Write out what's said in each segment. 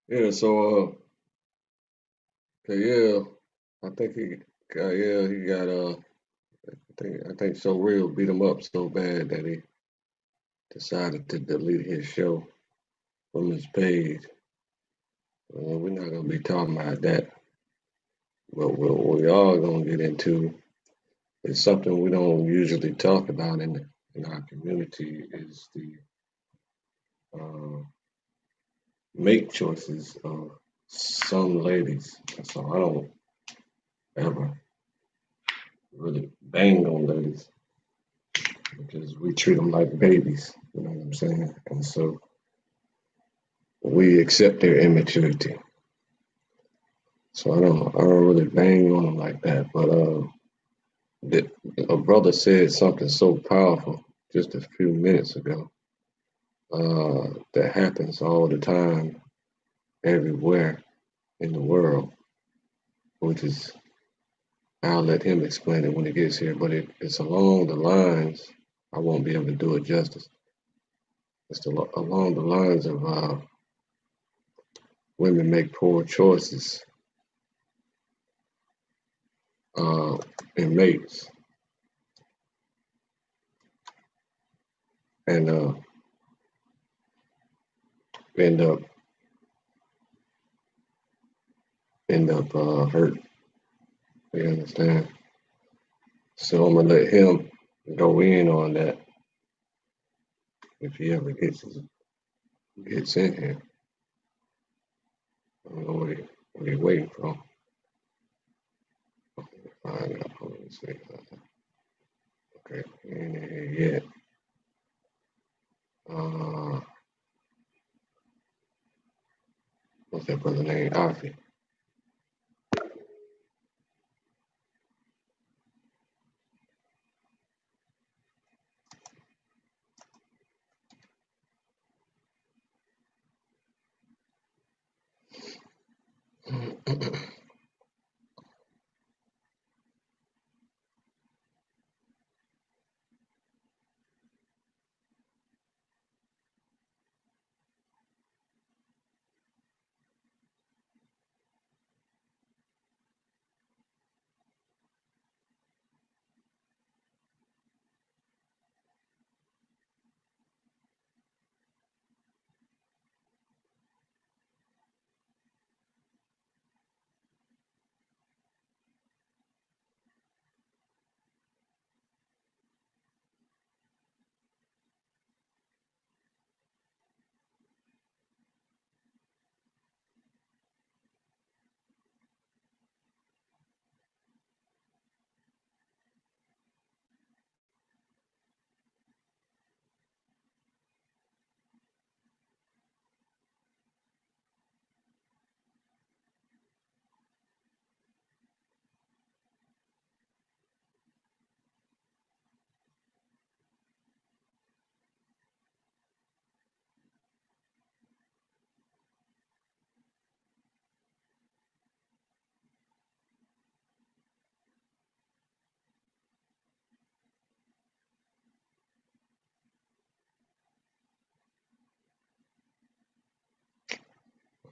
Yeah, so Kael, I think he got I think So Real beat him up so bad that he decided to delete his show from his page. We're not gonna be talking about that, but what we are gonna get into is something we don't usually talk about in our community is the uh, make choices of some ladies. So I don't ever really bang on ladies because we treat them like babies. You know what I'm saying? And so we accept their immaturity. So I don't really bang on them like that. But that a brother said something so powerful just a few minutes ago. That happens all the time, everywhere in the world, which is I'll let him explain it when he gets here. But it's along the lines. I won't be able to do it justice. Along the lines of women make poor choices uh, in mates, and end up hurt. You understand? So I'm gonna let him go in on that if he ever gets in here. I don't know what he waiting for. Find out. Hold on, let's see. Okay, he ain't in here yet. Uh, what's that brother name? Afi.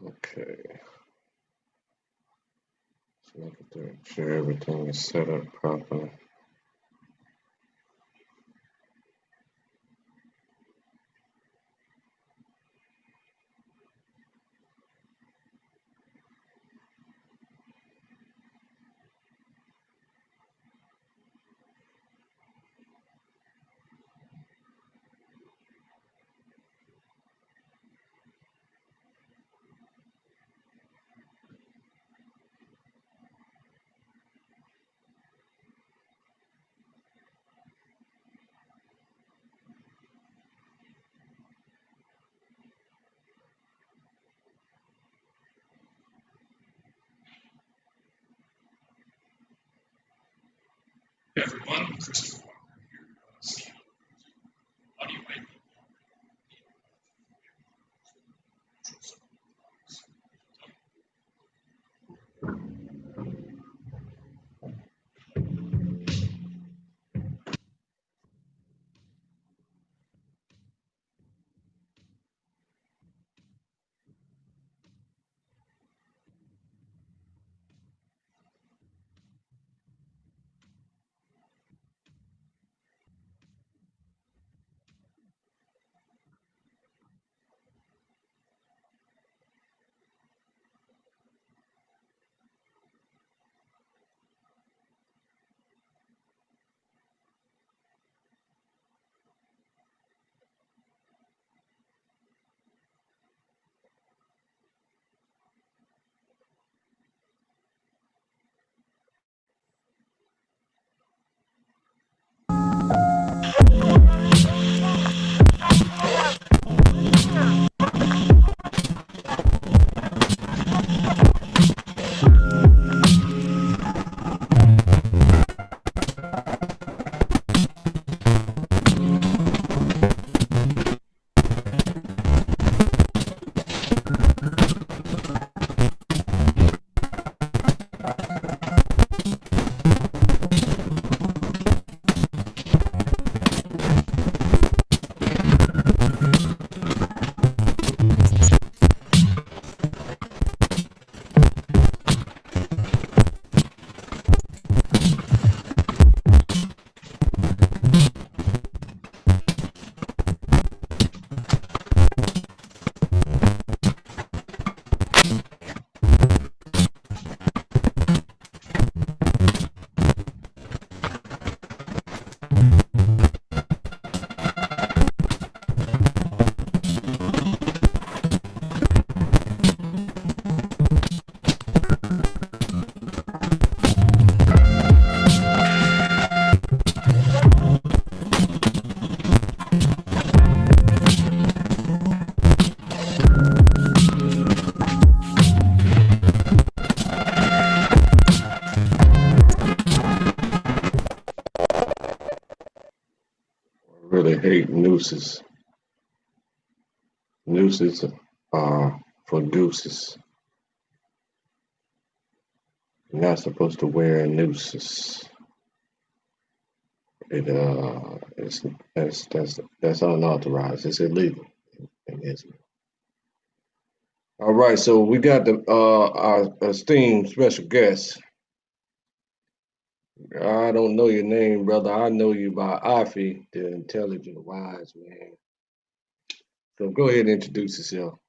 Okay, so make sure everything is set up properly. Everyone, this is why we're here. How do you make I really hate nooses. Nooses are for gooses. You're not supposed to wear nooses. It's that's unauthorized. It's illegal in Israel. All right, so we got our esteemed special guest. I don't know your name, brother. I know you by Afi, the intelligent, wise man. So go ahead and introduce yourself.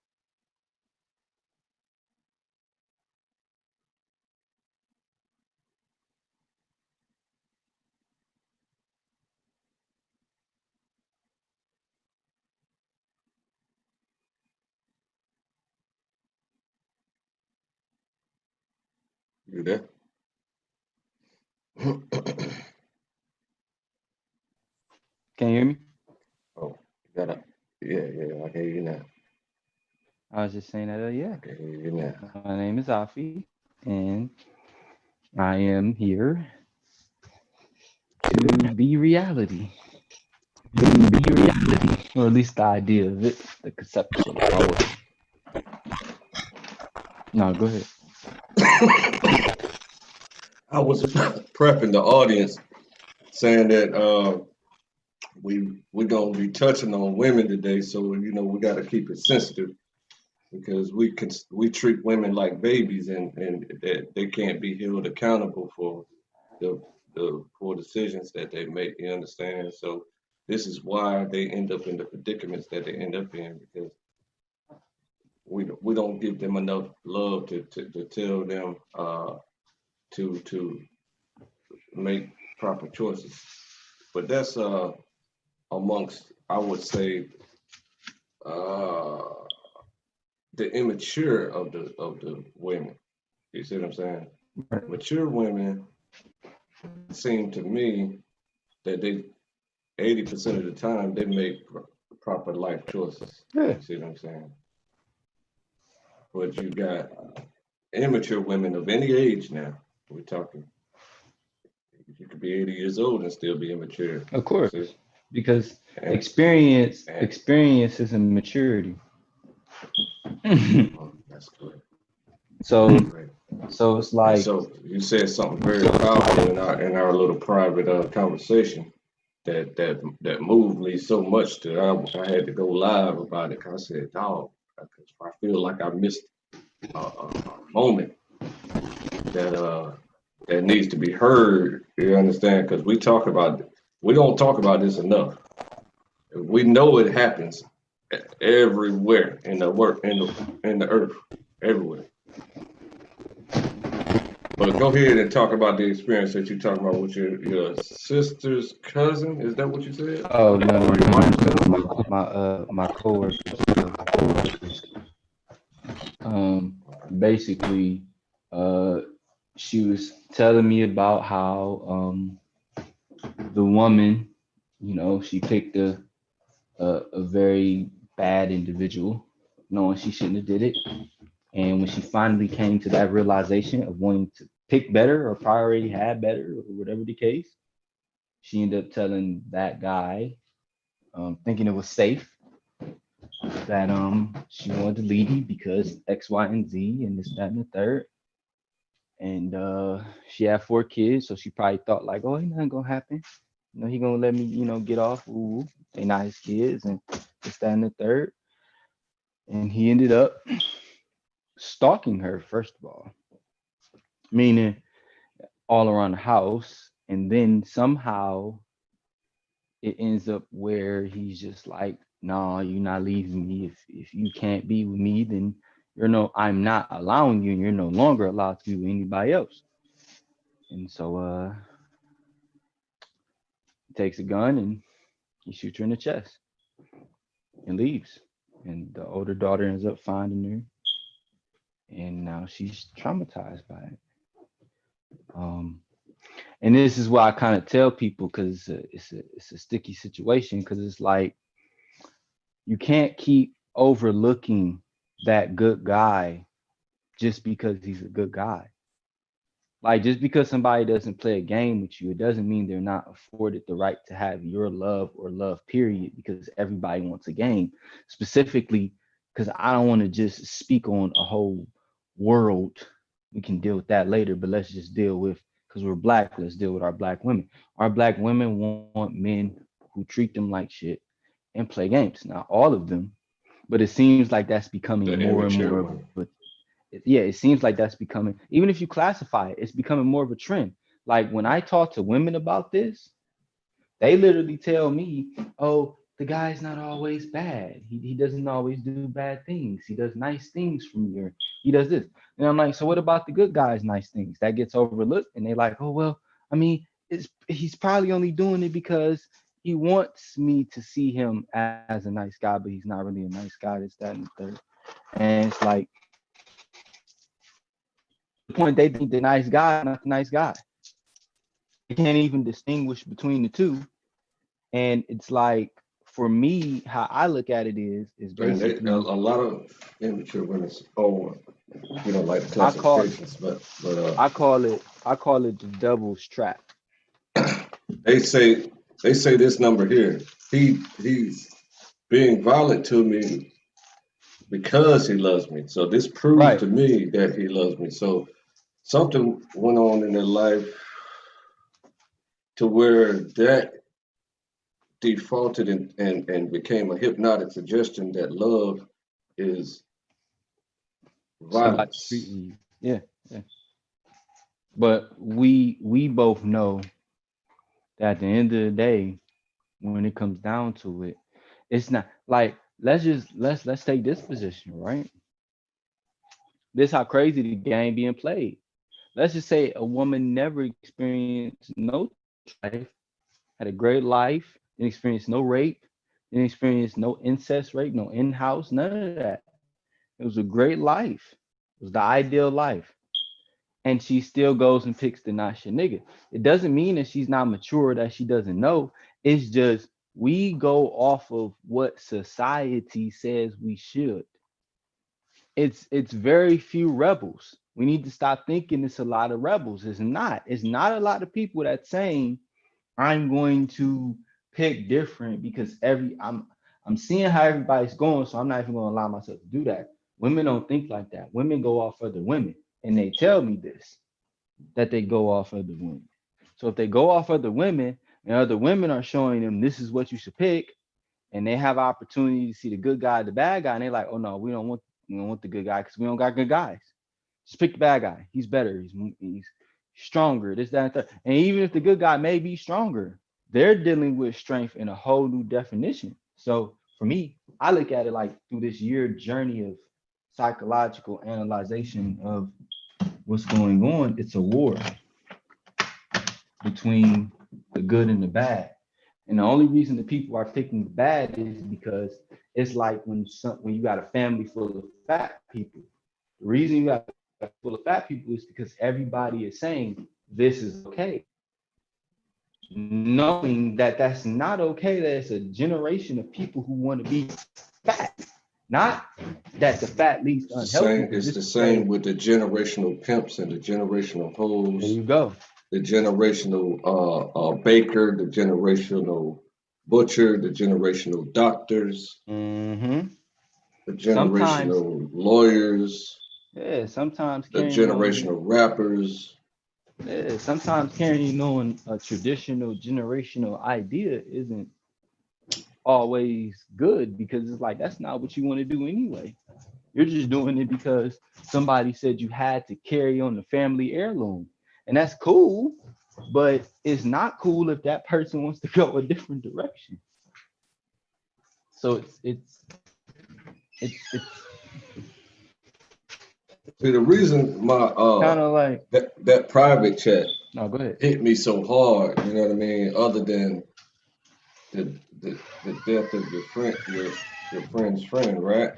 You there? Can you hear me? Oh, you got a yeah. I can hear you now. I was just saying that, I yeah. can hear you now. My name is Afi, and I am here to be reality. To be reality. Or at least the idea of it, the conception. No, go ahead. I was prepping the audience, saying that we gonna be touching on women today, so we got to keep it sensitive because we treat women like babies, and that they can't be held accountable for the the poor decisions that they make. You understand? So this is why they end up in the predicaments that they end up in because we don't give them enough love to tell them to make proper choices. But that's amongst, I would say, uh, the immature of the women. You see what I'm saying? Right. Mature women seem to me that they 80% of the time they make proper life choices. Yeah. You see what I'm saying? But you got immature women of any age now. We're talking You could be 80 years old and still be immature. Of course, See? because And, experience and experience is a maturity. that's good. so Great. so it's And like so you said something very powerful in our little private conversation that moved me so much that I had to go live about it. 'Cause I said, dog, I feel like I missed a moment that that needs to be heard. You understand? Because we don't talk about this enough. We know it happens everywhere in the work in the earth, everywhere. But go ahead and talk about the experience that you're talking about with your sister's cousin. Is that what you said? oh no no Or your no wife's no cousin? my coworkers basically uh she was telling me about how the woman, she picked a very bad individual, knowing she shouldn't have did it. And when she finally came to that realization of wanting to pick better or probably already had better or whatever the case, she ended up telling that guy, thinking it was safe, that she wanted to leave him because X, Y, and Z and this, that, and the third. And she had 4 kids, so she probably thought like, oh, ain't nothing gonna happen. He gonna let me, get off. Ooh, they not his kids, and this, that, and the third. And he ended up stalking her, first of all, meaning all around the house. And then somehow it ends up where he's just like, no, you're not leaving me. If you can't be with me, then I'm not allowing you, and you're no longer allowed to be with anybody else. And so he takes a gun and he shoots her in the chest and leaves. And the older daughter ends up finding her, and now she's traumatized by it. Um, and this is why I kind of tell people, because it's a sticky situation, because it's like you can't keep overlooking that good guy just because he's a good guy. Like, just because somebody doesn't play a game with you, it doesn't mean they're not afforded the right to have your love or love, period, because everybody wants a game. Specifically, because I don't want to just speak on a whole world. We can deal with that later, but let's just deal with, because we're black, let's deal with our black women. Our black women want men who treat them like shit and play games. Not all of them, but it seems like that's becoming The more and immature more of one. yeah, it seems like that's becoming, even if you classify it, it's becoming more of a trend. Like when I talk to women about this, they literally tell me, oh, the guy's not always bad. He doesn't always do bad things. He does nice things for me, or he does this. And I'm like, so what about the good guy's nice things? That gets overlooked. And they're like, oh, well, I mean, he's probably only doing it because he wants me to see him as a nice guy, but he's not really a nice guy. This, that, and the third. And it's like, the point, they think the nice guy, not the nice guy. They can't even distinguish between the two. And it's like, for me, how I look at it is And a basically, lot of immature women. Oh, we don't like the I call classifications, I call it the devil's trap. they say this number here. He's being violent to me because he loves me. So this proves Right. to me that he loves me. So something went on in their life to where that defaulted and became a hypnotic suggestion that love is Somebody violence. treating you. Yeah, yeah. But we both know that at the end of the day, when it comes down to it, it's not like, let's take this position, right? This how crazy the game being played. Let's just say a woman never experienced no life, had a great life, didn't experience no rape, didn't experience no incest rape, no in-house, none of that. It was a great life. It was the ideal life. And she still goes and picks the not shit nigga. It doesn't mean that she's not mature, that she doesn't know. It's just we go off of what society says we should. It's very few rebels. We need to stop thinking it's a lot of rebels. It's not. It's not a lot of people that's saying I'm going to pick different because I'm seeing how everybody's going, so I'm not even going to allow myself to do that. Women don't think like that. Women go off other women, and they tell me this, that they go off other women. So if they go off other women and other women are showing them this is what you should pick, and they have opportunity to see the good guy, the bad guy, and they're like, oh no, we don't want the good guy because we don't got good guys. Just pick the bad guy. He's better. He's stronger. This, that, and that. And even if the good guy may be stronger, they're dealing with strength in a whole new definition. So for me, I look at it like through this year journey of psychological analyzation of what's going on. It's a war between the good and the bad. And the only reason that people are picking the bad is because it's like when you got a family full of fat people. The reason you got full of fat people is because everybody is saying this is okay, knowing that that's not okay. That it's a generation of people who want to be fat, not that the fat leads to unhealthy. It's the same with the generational pimps and the generational hoes. There you go. The generational baker, the generational butcher, the generational doctors, Mm-hmm. the generational lawyers, sometimes the generational rappers. Sometimes carrying on a traditional generational idea isn't always good because it's like that's not what you want to do anyway. You're just doing it because somebody said you had to carry on the family heirloom. And that's cool, but it's not cool if that person wants to go a different direction. So it's See, the reason my kind of like that private chat no, go ahead. hit me so hard, you know what I mean? Other than the death of your friend's friend, right?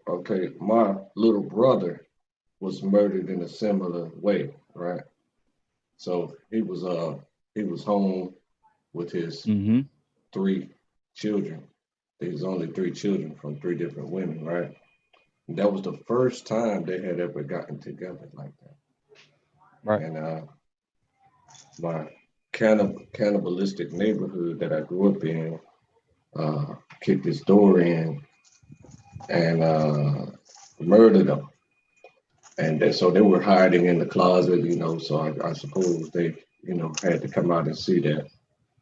Okay, my little brother was murdered in a similar way, right? So he was home with his 3 children. There's only 3 children from 3 different women, right? And that was the first time they had ever gotten together like that. Right. And my cannibalistic neighborhood that I grew up in kicked his door in and murdered him. And so they were hiding in the closet, you know, so I suppose they, you know, had to come out and see that.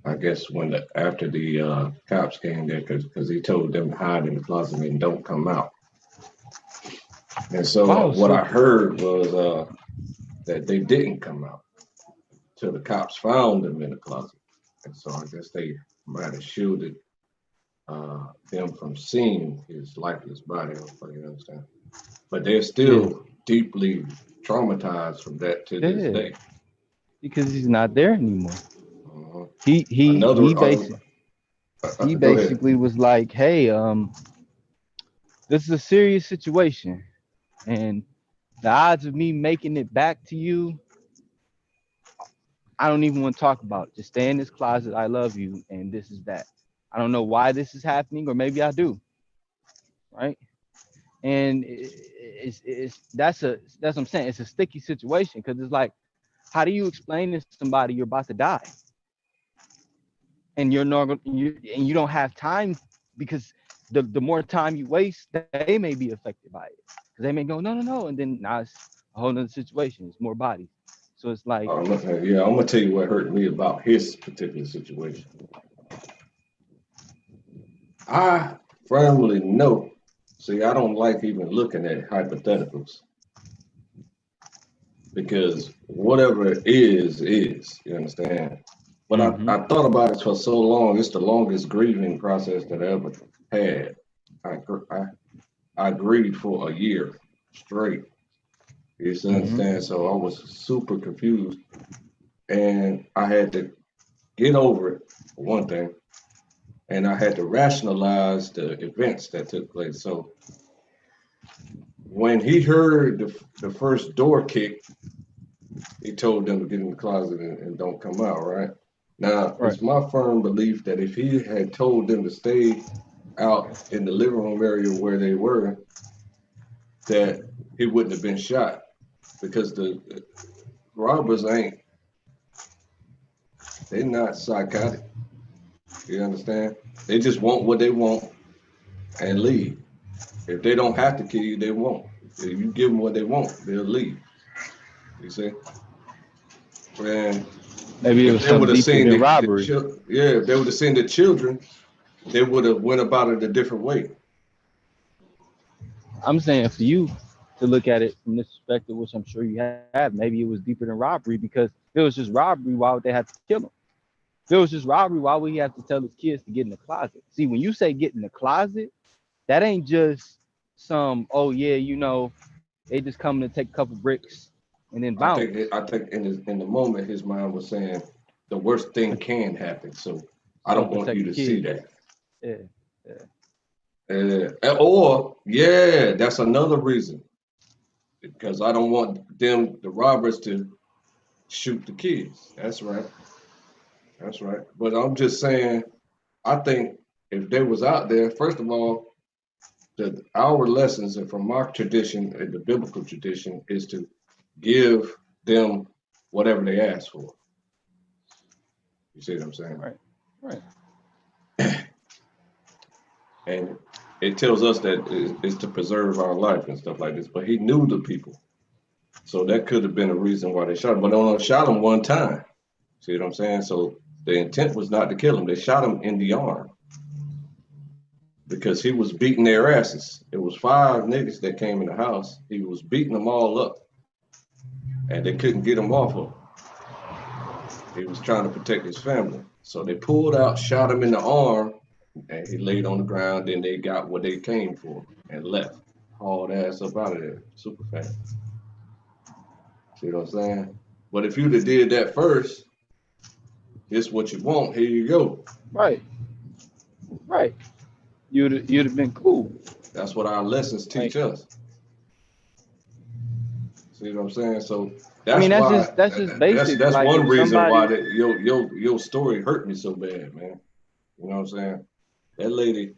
I guess after the cops came there, because he told them to hide in the closet and don't come out. And so what I heard was that they didn't come out till the cops found them in the closet. And so I guess they might have shielded them from seeing his lifeless body. I don't fucking understand. But they're still deeply traumatized from that to this day. Because he's not there anymore. He basically was like, hey, this is a serious situation. And the odds of me making it back to you, I don't even want to talk about it. Just stay in this closet. I love you. And this is that. I don't know why this is happening, or maybe I do. Right. And that's what I'm saying. It's a sticky situation because it's like, how do you explain to somebody you're about to die? And you don't have time, because the more time you waste, they may be affected by it. Because they may go, no. And then now it's a whole nother situation. It's more bodies. So it's like, I'm gonna tell you what hurt me about his particular situation. I firmly know. See, I don't like even looking at hypotheticals, because whatever it is, you understand? But I thought about it for so long. It's the longest grieving process that I ever had. I grieved for a year straight. You understand? So I was super confused, and I had to get over it, for one thing, and I had to rationalize the events that took place. So when he heard the first door kick, he told them to get in the closet and don't come out, right? Now, it's my firm belief that if he had told them to stay out in the living room area where they were, that he wouldn't have been shot because the robbers they're not psychotic. You understand? They just want what they want and leave. If they don't have to kill you, they won't. If you give them what they want, they'll leave. You see? And Maybe it if was they something would have deeper seen than robbery. if they would have seen the children, they would have went about it a different way. I'm saying for you to look at it from this perspective, which I'm sure you have, maybe it was deeper than robbery because if it was just robbery, why would they have to kill him? If it was just robbery, why would he have to tell his kids to get in the closet? See, when you say get in the closet, that ain't just some, oh yeah, you know, they just coming to take a couple bricks and then bounce. I think in the moment his mind was saying the worst thing can happen, so I So don't want protect you the to see kids. that. Yeah. Or yeah, that's another reason because I don't want the robbers, to shoot the kids. That's right. That's right. But I'm just saying, I think if they was out there, first of all, our lessons and from our tradition and the biblical tradition is to give them whatever they ask for. You see what I'm saying? Right. And it tells us that it's to preserve our life and stuff like this. But he knew the people. So that could have been a reason why they shot him. But they only shot him one time. See what I'm saying? So the intent was not to kill him. They shot him in the arm because he was beating their asses. It was 5 niggas that came in the house. He was beating them all up. And they couldn't get him off of him. He was trying to protect his family. So they pulled out, shot him in the arm, and he laid on the ground. Then they got what they came for and left. Hauled ass up out of there super fast. See what I'm saying? But if you'd have did that first, it's what you want. Here you go. Right. You'd have been cool. That's what our lessons teach us. See what I'm saying? So that's why that's just basic. That's like one reason somebody, why that your story hurt me so bad, man. You know what I'm saying? That lady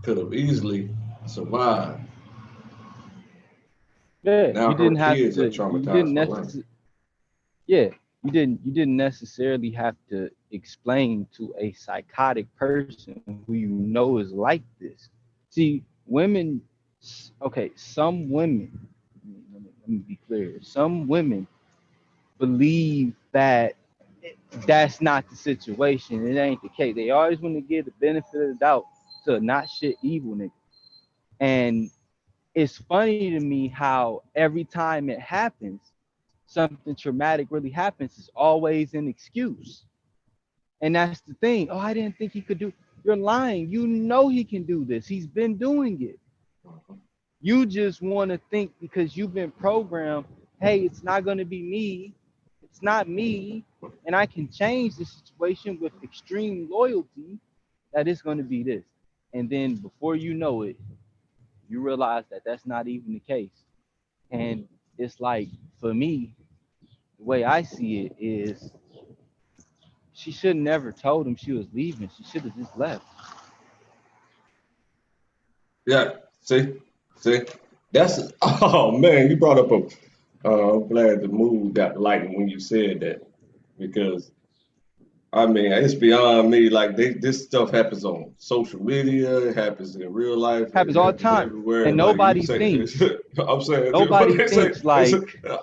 could have easily survived. yeah, Now you her didn't have kids are to. You didn't traumatized for life. Yeah, you didn't necessarily have to explain to a psychotic person who you know is like this. See, women. Okay, some women. Let me be clear. Some women believe that that's not the situation. It ain't the case. They always want to give the benefit of the doubt to a not shit evil nigga. And it's funny to me how every time it happens, something traumatic really happens, it's always an excuse. And that's the thing. Oh, I didn't think he could do. You're lying. You know he can do this. He's been doing it. You just want to think because you've been programmed, hey, it's not going to be me. It's not me. And I can change the situation with extreme loyalty, that it's going to be this. And then before you know it, you realize that that's not even the case. And it's like, for me, the way I see it is she should never told him she was leaving. She should have just left. Yeah. See. That's oh man, you brought up a. I'm glad the mood got lightened when you said that because I mean, it's beyond me. Like this stuff happens on social media, it happens in real life, Happens it all the happens time. everywhere. And Like you nobody say, thinks. I'm saying, what Nobody they say, thinks like,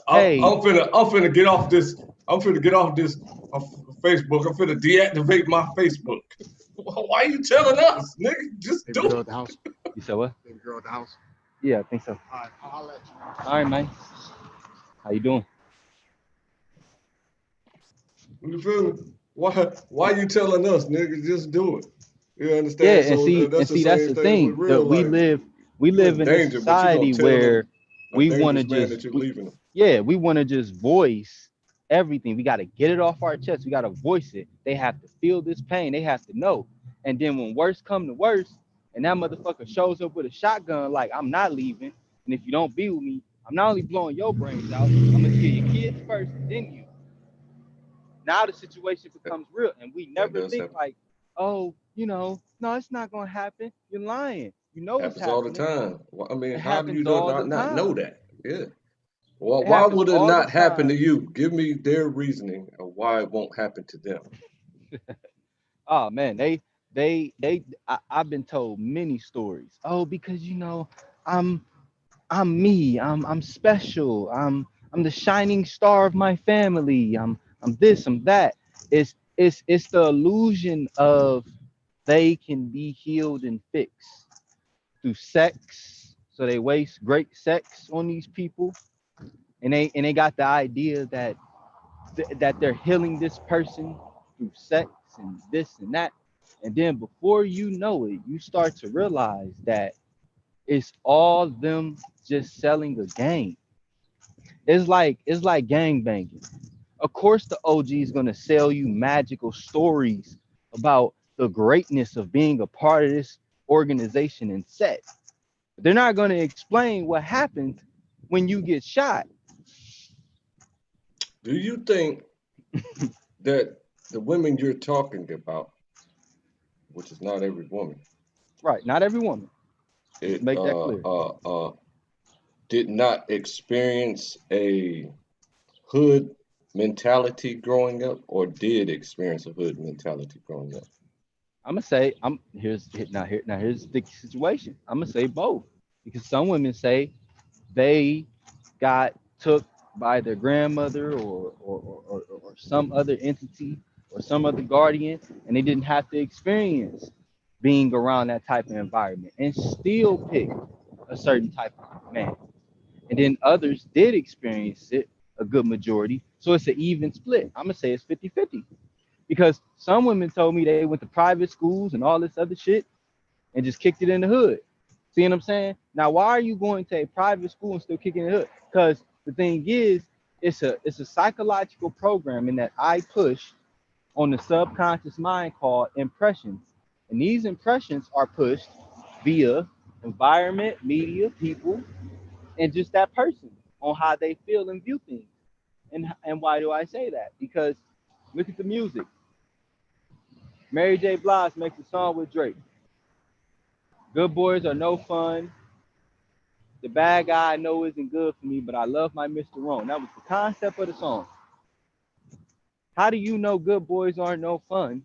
hey, I'm finna get off this. I'm finna get off this Facebook. I'm finna deactivate my Facebook. Why are you telling us, nigga? Just Baby do girl it. at the house. you said what? Baby girl at the house. Yeah, I think so. All right, I'll let you. All right, man. How you doing? You feel me? Why you telling us, nigga? Just do it. You Yeah, understand? and So see, that's the that's same the thing with thing that real life. we You live in in a danger, but you gonna society tell where a we want to dangerous man just that you're leaving them. we want to just voice everything. We got to get it off our chest. We got to voice it. They have to feel this pain. They have to know. And then when worst come to worst, and that motherfucker shows up with a shotgun, like, I'm not leaving. And if you don't be with me, I'm not only blowing your brains out, I'm gonna kill your kids first, then you. Now the situation becomes real, and we That never does think happen. like, oh, no, it's not gonna happen. You're lying. You know it's Happens all the happening. time. I mean, It how do you happens all the not know time. that? Yeah. Well, It why happens would it all the not happen to time. you? Give me their reasoning of why it won't happen to them. Oh man, I've been told many stories. Oh, because I'm I'm me. I'm special. I'm the shining star of my family. I'm this. I'm that. It's the illusion of they can be healed and fixed through sex. So they waste great sex on these people, and they got the idea that that they're healing this person through sex and this and that. And then before you know it, you start to realize that it's all them just selling a game. It's like gang banging. Of course, the OG is gonna sell you magical stories about the greatness of being a part of this organization and set. They're not gonna explain what happens when you get shot. Do you think that the women you're talking about, which is not every woman, Right? Not every woman. Let's it make that clear. did not experience a hood mentality growing up, or did experience a hood mentality growing up? I'm gonna say I'm here's the situation. I'm gonna say both because some women say they got took by their grandmother or some other entity or some other guardian, and they didn't have to experience being around that type of environment and still pick a certain type of man. And then others did experience it, a good majority. So it's an even split. I'm gonna say it's 50-50 because some women told me they went to private schools and all this other shit and just kicked it in the hood. See what I'm saying? Now, why are you going to a private school and still kicking it in the hood? Because the thing is, it's a psychological program in that I push on the subconscious mind called impressions. And these impressions are pushed via environment, media, people, and just that person on how they feel and view things. And why do I say that? Because look at the music. Mary J. Blige makes a song with Drake. Good boys are no fun. The bad guy I know isn't good for me, but I love my Mr. Wrong. That was the concept of the song. How do you know good boys aren't no fun,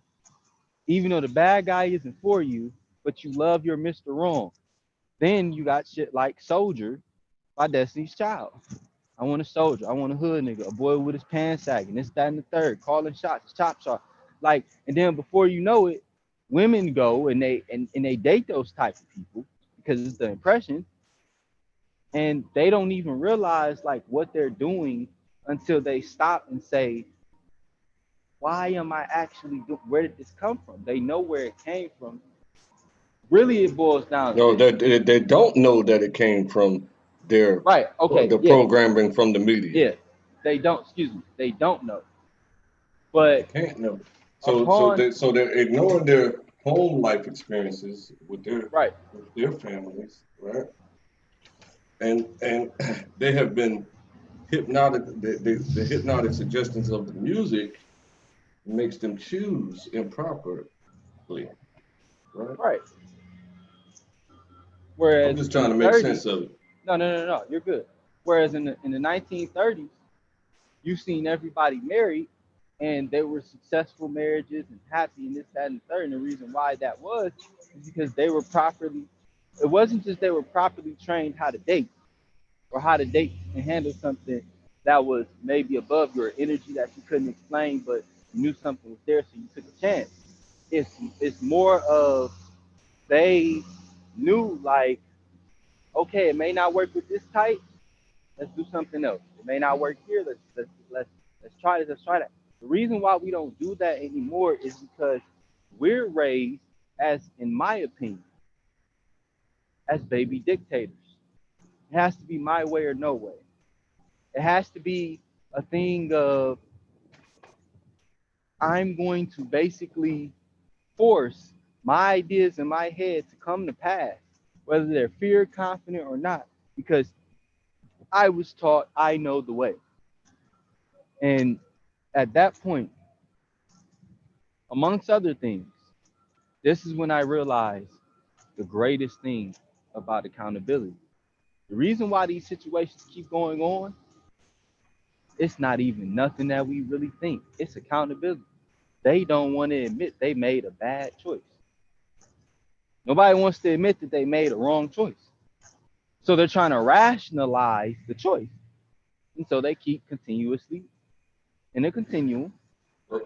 even though the bad guy isn't for you, but you love your Mr. Wrong? Then you got shit like Soldier by Destiny's Child. I want a soldier. I want a hood nigga, a boy with his pants sagging, this, that, and the third, calling shots, chop shot. Like, and then before you know it, women go and they date those type of people because it's the impression, and they don't even realize like what they're doing until they stop and say, why am I actually where did this come from? They know where it came from. Really, it boils down to No, this. they don't know that it came from their Right. Okay. the Yeah. programming from the media. Yeah. They don't. Excuse me. They don't know. They But can't know. upon So they're ignoring their home life experiences right. with their families, right? And they have been hypnotic. The hypnotic suggestions of the music makes them choose improperly, right? Right. I'm Whereas just in trying the to make 30s, sense of it. no. You're good. Whereas in the 1930s, you seen everybody married and they were successful marriages and happy and this, that, and the third. And the reason why that was is because they were properly, it wasn't just they were properly trained how to date or how to date and handle something that was maybe above your energy that you couldn't explain, but you knew something was there, so you took a chance. It's more of they knew like, okay, it may not work with this type, let's do something else. It may not work here. Let's try this. Let's try that. The reason why we don't do that anymore is because we're raised as, in my opinion, as baby dictators. It has to be my way or no way. It has to be a thing of I'm going to basically force my ideas in my head to come to pass, whether they're fear, confident, or not, because I was taught I know the way. And at that point, amongst other things, this is when I realized the greatest thing about accountability. The reason why these situations keep going on, it's not even nothing that we really think. It's accountability. They don't want to admit they made a bad choice. Nobody wants to admit that they made a wrong choice. So they're trying to rationalize the choice. And so they keep continuously in a continuum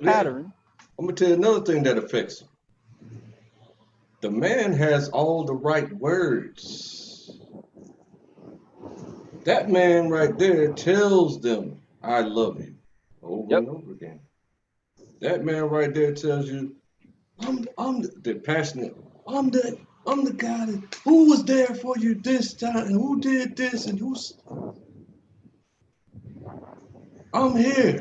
pattern. I'm gonna tell you another thing that affects him. The man has all the right words. That man right there tells them, "I love you," over and over again. That man right there tells you, I'm the passionate. I'm the guy that who was there for you this time and who did this and I'm here.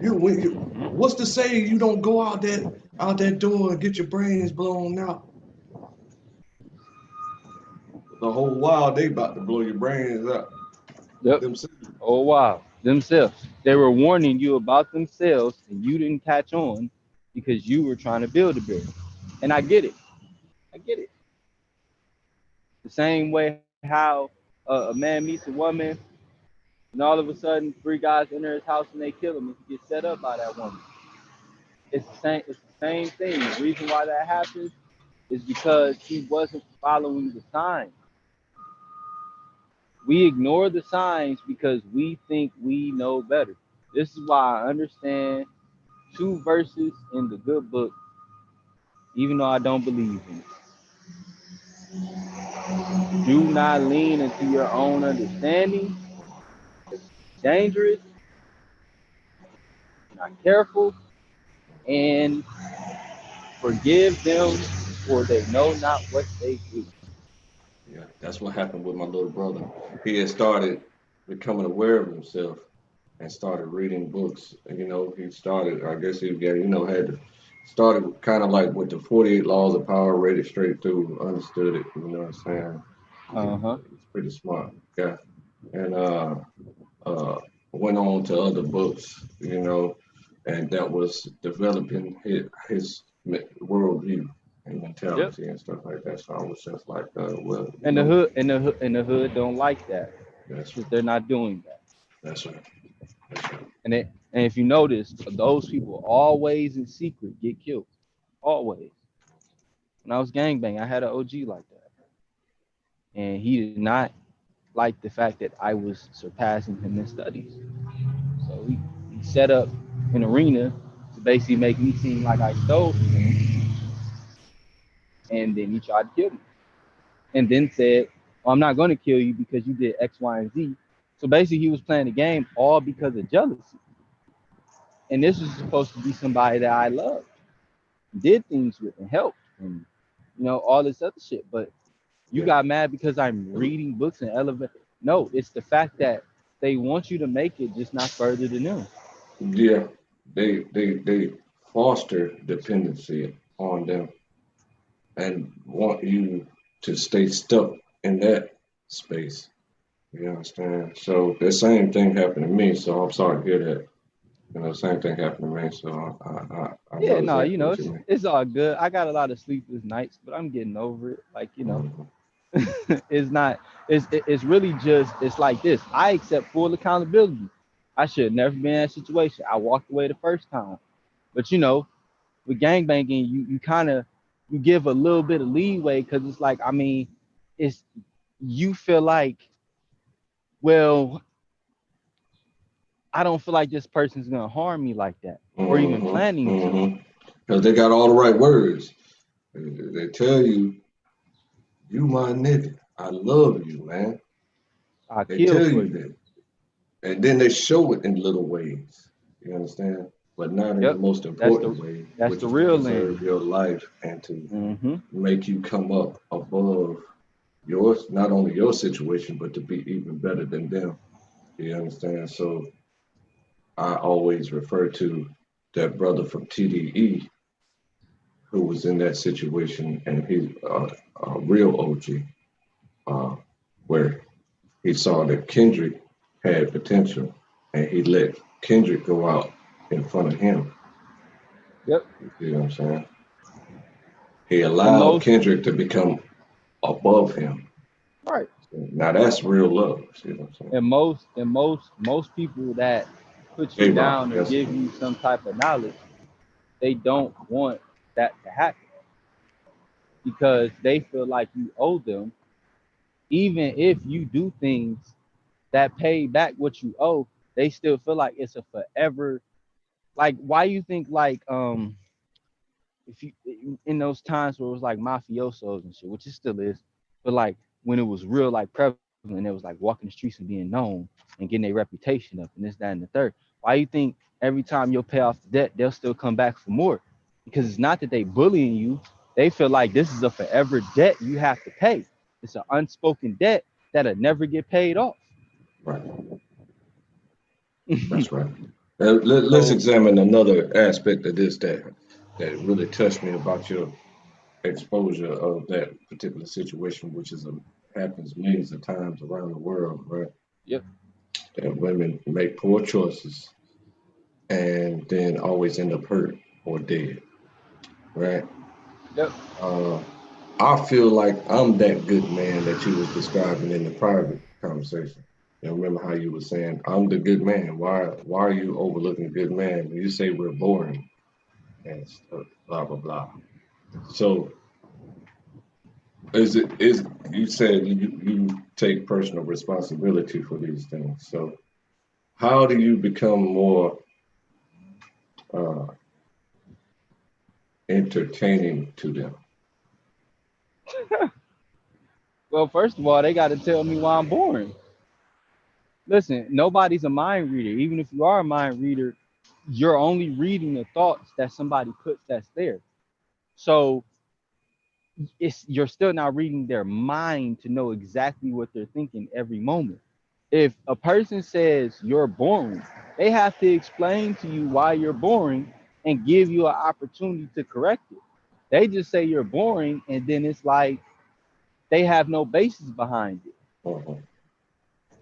What's to say you don't go out that door and get your brains blown out? The whole while they about to blow your brains out. Yep. Themselves. Oh wow. Themselves. They were warning you about themselves and you didn't catch on because you were trying to build a barrier. And I get it. I get it. The same way how a man meets a woman and all of a sudden 3 guys enter his house and they kill him and he gets set up by that woman. It's the same thing. The reason why that happens is because he wasn't following the signs. We ignore the signs because we think we know better. This is why I understand 2 verses in the good book, even though I don't believe in it. Do not lean into your own understanding. It's dangerous, not careful, and forgive them, for they know not what they do. Yeah, that's what happened with my little brother. He had started becoming aware of himself and started reading books. And, he started, I guess had to started kind of like with the 48 Laws of Power, read it straight through, understood it, you know what I'm saying? He's pretty smart guy. And uh, went on to other books, and that was developing his worldview and mentality and stuff like that. So I was just like, well, And the hood don't like that. That's because they're not doing that. That's right. And if you notice, those people always in secret get killed. Always. When I was gangbang, I had an OG like that. And he did not like the fact that I was surpassing him in studies. So he set up an arena to basically make me seem like I stole from him. And then he tried to kill me. And then said, I'm not going to kill you because you did X, Y, and Z. So basically he was playing the game all because of jealousy. And this was supposed to be somebody that I loved, did things with and helped and all this other shit. But you got mad because I'm reading books and elevating. No, it's the fact that they want you to make it, just not further than them. Yeah, they foster dependency on them and want you to stay stuck in that space. You understand? So the same thing happened to me. So I'm sorry to hear that. Same thing happened to me. So I Yeah, know no, exactly it's all good. I got a lot of sleepless nights, but I'm getting over it. Like, it's not, it's really just, it's like this. I accept full accountability. I should have never been in that situation. I walked away the first time. But with gangbanging, you kind of, you give a little bit of leeway because it's like, it's, you feel like, well, I don't feel like this person's gonna harm me like that, or even planning to. Because they got all the right words. They tell you, "You my nigga, I love you, man." I They kill tell for you you. that, and then they show it in little ways. You understand? But not in the most important way, which the is real to preserve your life and to make you come up above yours, not only your situation, but to be even better than them. You understand? So I always refer to that brother from TDE who was in that situation, and he's a real OG, where he saw that Kendrick had potential, and he let Kendrick go out in front of him. Yep. You see what I'm saying? He allowed Kendrick to become above him. Right. Now that's real love. See what I'm saying? And most people that put you J-Rock, down or that's give you some type of knowledge, they don't want that to happen because they feel like you owe them, even if you do things that pay back what you owe. They still feel like it's a forever. Like, why you think like if you in those times where it was like mafiosos and shit, which it still is, but like when it was real like prevalent, it was like walking the streets and being known and getting their reputation up and this, that, and the third. Why you think every time you'll pay off the debt, they'll still come back for more? Because it's not that they bullying you. They feel like this is a forever debt you have to pay. It's an unspoken debt that'll never get paid off. right. That's right. Let's So examine another aspect of this that really touched me about your exposure of that particular situation, which happens millions of times around the world, right? yep, That women make poor choices and then always end up hurt or dead, right? yep. Uh, I feel like I'm that good man that you was describing in the private conversation. You remember how you were saying, I'm the good man. Why are you overlooking a good man? You say we're boring and stuff, blah blah blah. So is you said you take personal responsibility for these things. So how do you become more uh, entertaining to them? Well, first of all, they got to tell me why I'm boring. Listen, nobody's a mind reader. Even if you are a mind reader, you're only reading the thoughts that somebody puts that's there. So it's you're still not reading their mind to know exactly what they're thinking every moment. If a person says you're boring, they have to explain to you why you're boring and give you an opportunity to correct it. They just say you're boring and then it's like they have no basis behind it. Uh-huh.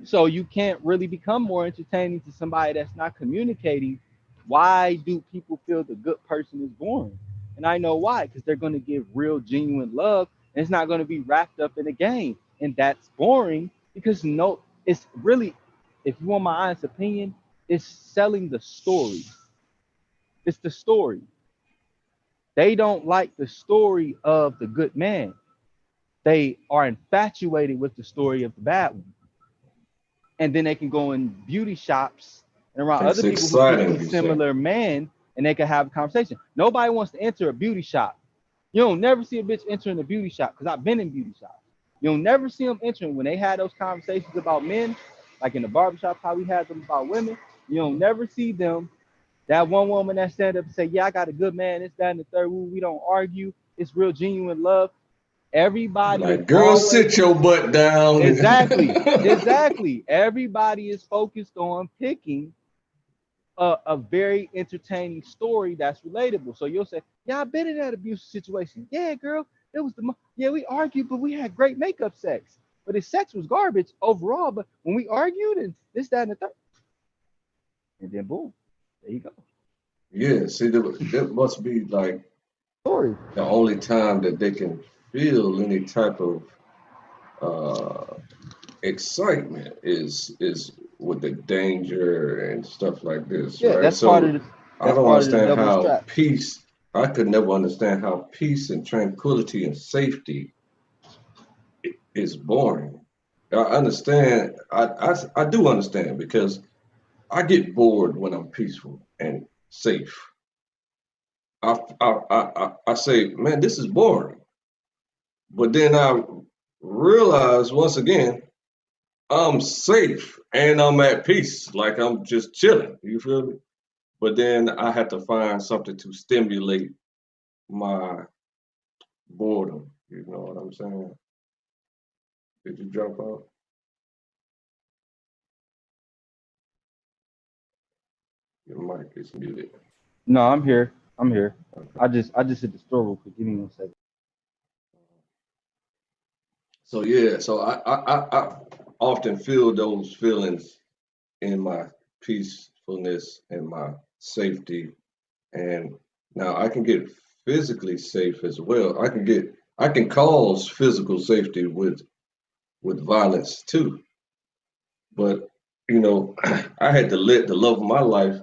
So you can't really become more entertaining to somebody that's not communicating. Why do people feel the good person is boring? And I know why, because they're going to give real, genuine love, and it's not going to be wrapped up in a game. And that's boring because no, it's really, if you want my honest opinion, it's selling the story. It's the story. They don't like the story of the good man. They are infatuated with the story of the bad one, and then they can go in beauty shops and around It's other people who pick exciting, these you say. similar men, and they can have a conversation. Nobody wants to enter a beauty shop. You don't never see a bitch entering a beauty shop because I've been in beauty shops. You'll never see them entering when they had those conversations about men, like in the barbershop, how we had them about women. You don't never see them. That one woman that stand up and say, "Yeah, I got a good man, this, that, and the third. We don't argue. It's real, genuine love." Everybody is Like, girl, always sit your butt down. exactly. Everybody is focused on picking a very entertaining story that's relatable. So you'll say, "Yeah, I've been in that abusive situation. Yeah, girl, it was yeah, we argued, but we had great makeup sex. But his sex was garbage overall. But when we argued and this, that, and the third, and then boom, there you go. Yeah, see, that must be like Story. the only time that they can feel any type of uh, excitement is with the danger and stuff like this, Yeah, right? So I that's don't part of the understand double how strap. peace. I could never understand how peace and tranquility and safety is boring. I understand. I do understand because I get bored when I'm peaceful and safe. I say, man, this is boring. But then I realize once again, I'm safe and I'm at peace. Like I'm just chilling. You feel me? But then I had to find something to stimulate my boredom. You know what I'm saying? Did you jump out? Your mic is muted. No, I'm here. I'm here. Okay. I just hit the store real quick. Give me 1 second. So yeah, so I often feel those feelings in my peacefulness and my safety. And now I can get physically safe as well. I can cause physical safety with with violence too. But you know, I had to let the love of my life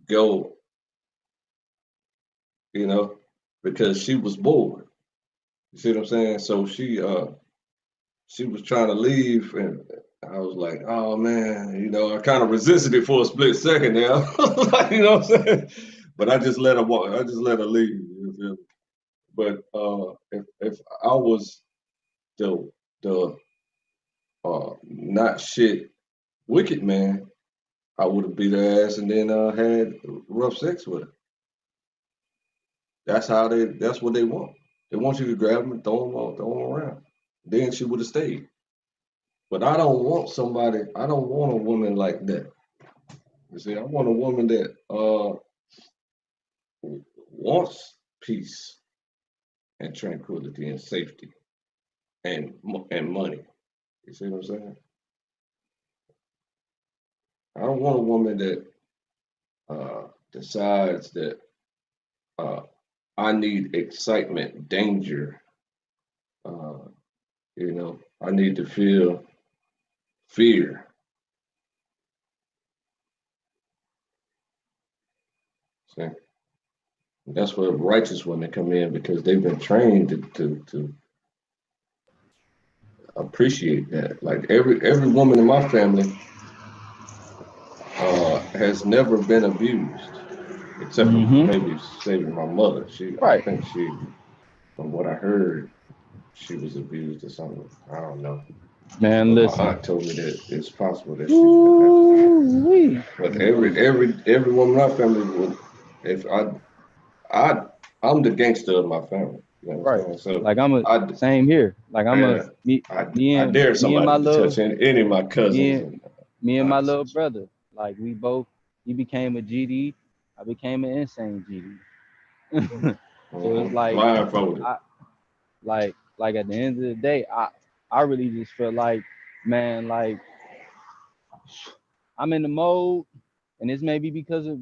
go, you know, because she was bored. You see what I'm saying? So she was trying to leave, and I was like, oh man, you know, I kind of resisted it for a split second now. Like, you know what I'm saying? But I just let her walk. I just let her leave. You feel me? But if I was the not shit wicked man, I would have beat her ass and then had rough sex with her. That's what they want. They want you to grab them and throw them around. Then she would have stayed. But I don't want a woman like that. You see, I want a woman that wants peace and tranquility and safety and money. You see what I'm saying? I don't want a woman that decides that uh, I need excitement, danger. Uh, you know, I need to feel fear. See? That's where righteous women come in because they've been trained to appreciate that. Like every woman in my family has never been abused, except for Mm-hmm. maybe saving my mother. I Right. think from what I heard, she was abused or something. I don't know. Man, But my listen. aunt told me that it's possible that she that happened. Woo-wee. But every woman in my family would, if I I'm the gangster of my family. You Right. understand? So Like I'm a I same here. Like I'm a yeah, me me I and dare me and my somebody to little touch any of my me cousins and and me and my little aunts. brother. Like we both he became a GD, I became an insane GD. So it's like Blindfolded. I like at the end of the day, I really just feel like, man, like I'm in the mode, and this may be because of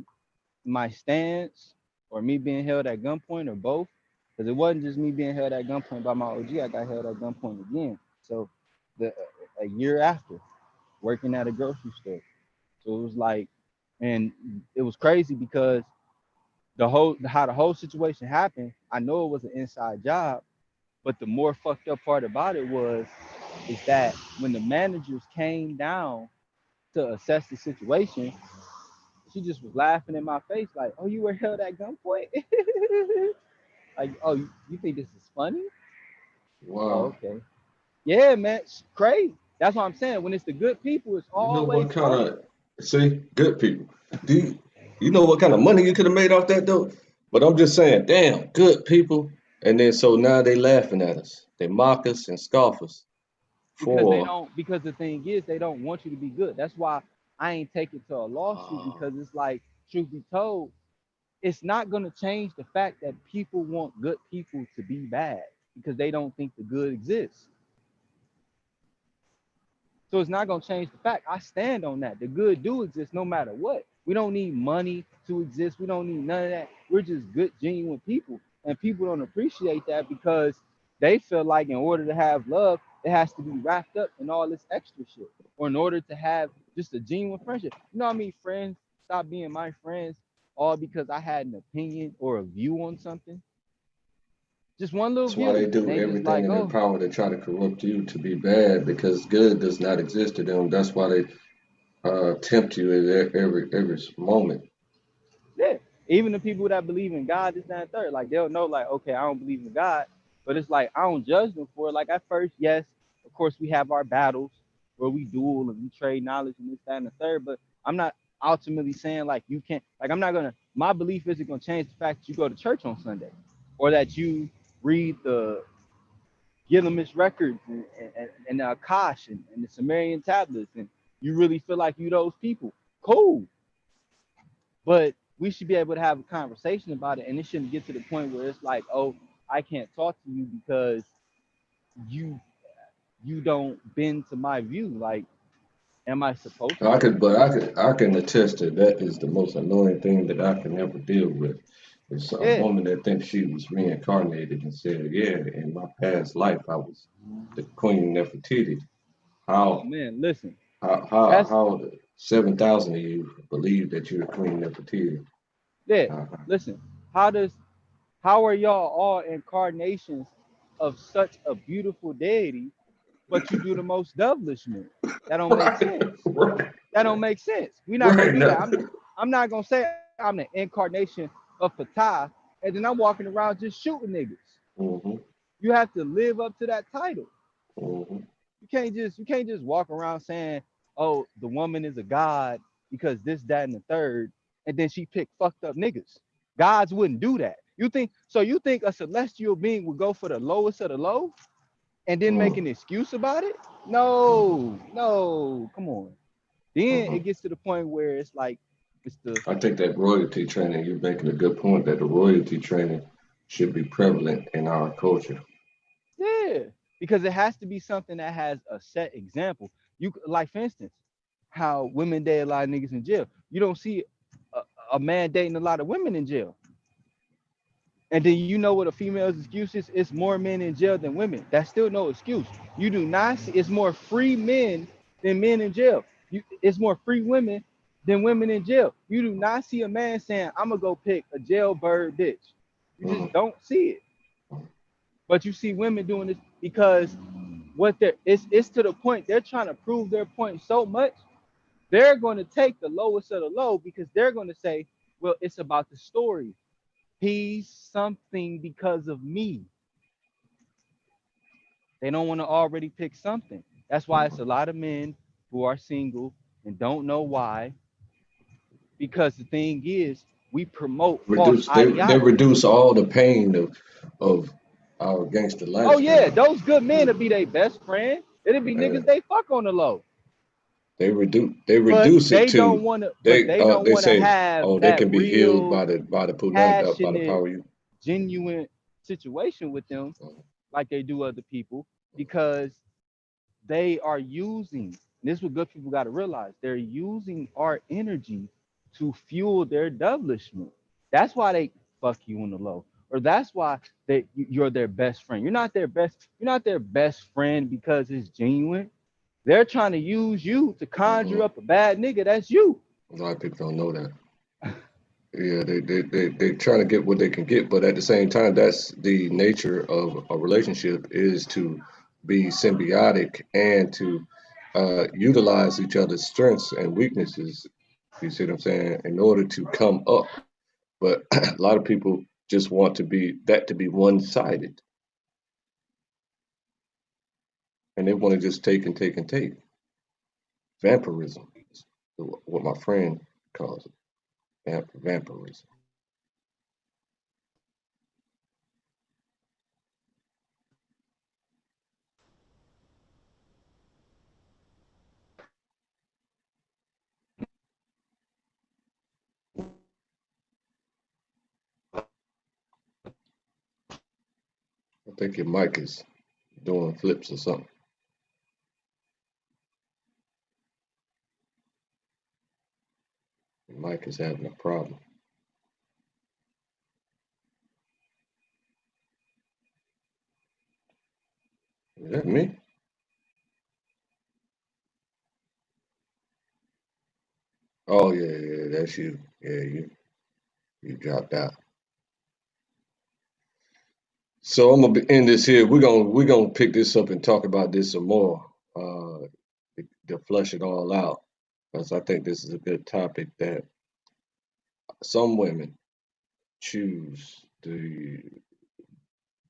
my stance or me being held at gunpoint or both. Because it wasn't just me being held at gunpoint by my OG, I got held at gunpoint again. So the a year after, working at a grocery store. So it was like, and it was crazy because the whole situation happened. I know it was an inside job, but the more fucked up part about it is that when the managers came down to assess the situation, she just was laughing in my face, like, "Oh, you were held at gunpoint." Like, "Oh, you think this is funny?" Oh, Wow. okay. Yeah, man, it's crazy. That's what I'm saying. When it's the good people, it's You know always what kind funny. of see good people. Do you know what kind of money you could have made off that though? But I'm just saying, damn, good people. And then so now they laughing at us. They mock us and scoff us Because they for don't, because the thing is, they don't want you to be good. That's why I ain't take it to a lawsuit, uh, because it's like, truth be told, it's not going to change the fact that people want good people to be bad because they don't think the good exists. So it's not going to change the fact. I stand on that. The good do exist no matter what. We don't need money to exist. We don't need none of that. We're just good, genuine people. And people don't appreciate that because they feel like in order to have love, it has to be wrapped up in all this extra shit. Or in order to have just a genuine friendship. You know what I mean? Friends stop being my friends all because I had an opinion or a view on something. Just one little that's why they view. And do they just everything like, in their oh, power to try to corrupt you to be bad because good does not exist to them. That's why they tempt you at every moment. yeah. Even the people that believe in God, this, that, and third, like they'll know, like, okay, I don't believe in God, but it's like I don't judge them for it. Like at first, yes, of course, we have our battles where we duel and we trade knowledge and this, that, and the third. But I'm not ultimately saying like you can't, like I'm not gonna. My belief isn't gonna change the fact that you go to church on Sunday, or that you read the Gilgamesh records and the Akash and the Sumerian tablets, and you really feel like you those people. Cool, but we should be able to have a conversation about it, and it shouldn't get to the point where it's like, oh, I can't talk to you because you you don't bend to my view. Like, am I supposed to? I can attest to that is the most annoying thing that I can ever deal with. It's a Yeah, woman that thinks she was reincarnated and said, "Yeah, in my past life, I was the Queen Nefertiti." oh How man, listen, that's how 7,000 of you believe that you're Queen Nefertiti? yeah. Uh-huh. Listen, how does how are y'all all incarnations of such a beautiful deity, but you do the most devilishment? That don't make Right, sense. right, That don't make sense. We're not gonna right. do that. No. I'm not gonna say I'm the incarnation of Fatah, and then I'm walking around just shooting niggas. Hmm. You have to live up to that title. Hmm. You can't just walk around saying, "Oh, the woman is a god because this, that, and the third," and then she picked fucked up niggas. Gods wouldn't do that. You think so? You think a celestial being would go for the lowest of the low and then make Hmm. an excuse about it? Hmm. No, no, come on. Then Hmm. it gets to the point where it's like it's the I think that royalty training, you're making a good point that the royalty training should be prevalent in our culture. yeah, because it has to be something that has a set example. Like for instance, how women date a lot of niggas in jail. You don't see a, a man dating a lot of women in jail. And then you know what a female's excuse is? It's more men in jail than women. That's still no excuse. You do not see it's more free men than men in jail. It's more free women than women in jail. You do not see a man saying, I'm gonna go pick a jailbird bitch. You Hmm. just don't see it. But you see women doing this because what they're it's to the point they're trying to prove their point so much, they're going to take the lowest of the low because they're going to say, well, it's about the story. He's something because of me. They don't want to already pick something. That's why it's a lot of men who are single and don't know why. Because the thing is, we promote false They ideology. reduce all the pain of our gangster Oh yeah, lifestyle. those good men will be their best friend. It'll be Uh, niggas they fuck on the low. they But reduce it they don't to want to. But they don't they want to say, have oh, they that can be healed real, by the punanda, by the passionate, power you. genuine situation with them, like they do other people, because they are using. This is what good people got to realize. They're using our energy to fuel their devilishment. That's why they fuck you on the low, or that's why you're their best friend. You're not their best. You're not their best friend because it's genuine. They're trying to use you to conjure Hmm. up a bad nigga. That's you. A lot of people don't know that. Yeah, they trying to get what they can get, but at the same time, that's the nature of a relationship is to be symbiotic and to utilize each other's strengths and weaknesses. You see what I'm saying? In order to come up, but a lot of people just want to be one-sided, and they want to just take and take and take. Vampirism, is what my friend calls it, vampirism. I think your mic is doing flips or something. Your mic is having a problem. Is that me? Oh yeah, yeah, that's you. Yeah, you dropped out. So I'm gonna end this here. We're gonna pick this up and talk about this some more. To flesh it all out, because I think this is a good topic that some women choose the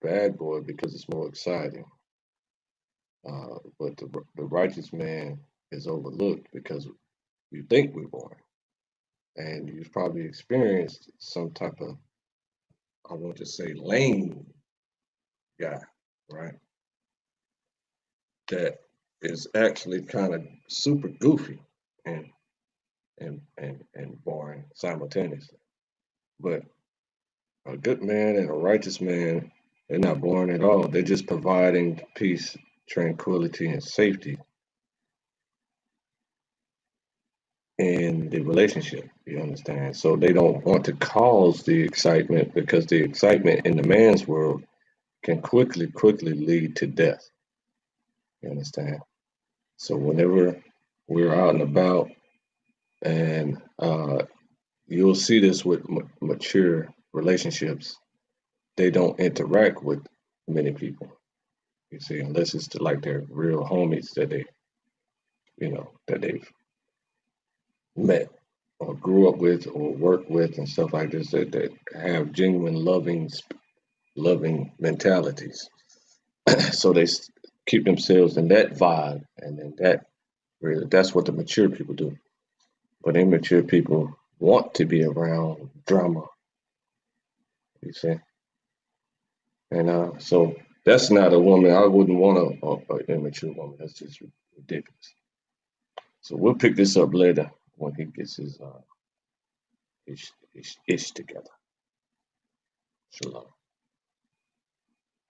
bad boy because it's more exciting. But the righteous man is overlooked because you think we're born, and you've probably experienced some type of, I want to say, lame guy, right? That is actually kind of super goofy and and boring simultaneously. But a good man and a righteous man, they're not boring at all. They're just providing peace, tranquility, and safety in the relationship. You understand? So they don't want to cause the excitement because the excitement in the man's world can quickly lead to death. You understand? So whenever we're out and about, and you'll see this with mature relationships, they don't interact with many people. You see, unless it's like their real homies that that they've met or grew up with or worked with and stuff like this that have genuine loving mentalities. So they keep themselves in that vibe, and then that's what the mature people do. But immature people want to be around drama, you see. And so that's not a woman. I wouldn't want an immature woman. That's just ridiculous. So we'll pick this up later when he gets his ish together. Shalom.